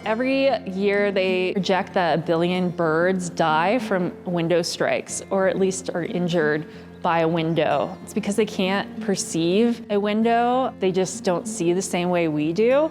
Every year they project that 1 billion birds die from window strikes, or at least are injured by a window. It's because they can't perceive a window. They just don't see the same way we do.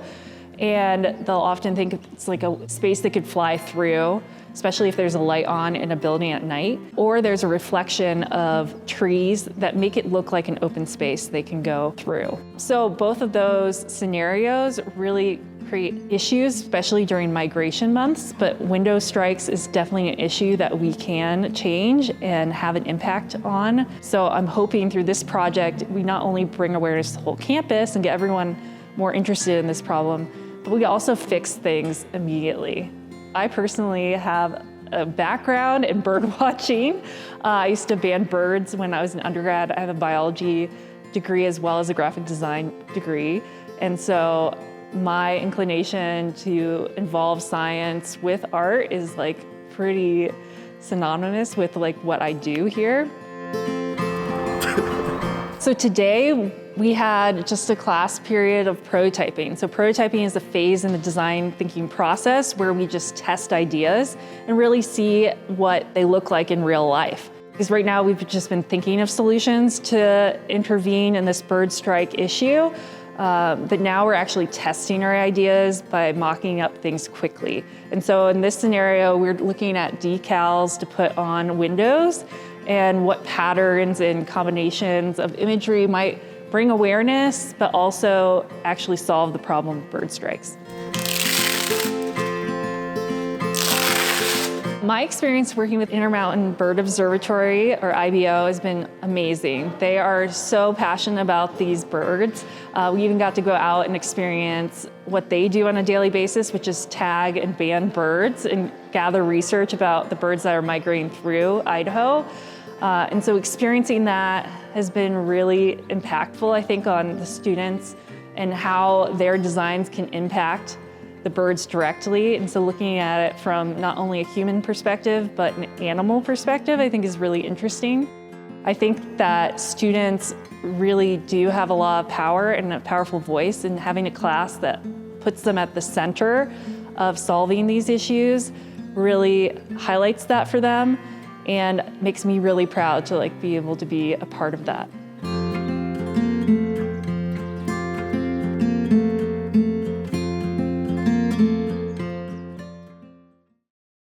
And they'll often think it's like a space they could fly through, especially if there's a light on in a building at night, or there's a reflection of trees that make it look like an open space they can go through. So both of those scenarios really create issues, especially during migration months, but window strikes is definitely an issue that we can change and have an impact on. So I'm hoping through this project, we not only bring awareness to the whole campus and get everyone more interested in this problem, but we also fix things immediately. I personally have a background in bird watching. I used to band birds when I was an undergrad. I have a biology degree as well as a graphic design degree. And so my inclination to involve science with art is like pretty synonymous with like what I do here. So today we had just a class period of prototyping. So prototyping is a phase in the design thinking process where we just test ideas and really see what they look like in real life. Because right now we've just been thinking of solutions to intervene in this bird strike issue. But now we're actually testing our ideas by mocking up things quickly. And so in this scenario, we're looking at decals to put on windows and what patterns and combinations of imagery might bring awareness, but also actually solve the problem of bird strikes. My experience working with Intermountain Bird Observatory, or IBO, has been amazing. They are so passionate about these birds. We even got to go out and experience what they do on a daily basis, which is tag and band birds and gather research about the birds that are migrating through Idaho. And so experiencing that has been really impactful, I think, on the students and how their designs can impact the birds directly. And so looking at it from not only a human perspective, but an animal perspective, I think is really interesting. I think that students really do have a lot of power and a powerful voice, and having a class that puts them at the center of solving these issues really highlights that for them and makes me really proud to be able to be a part of that.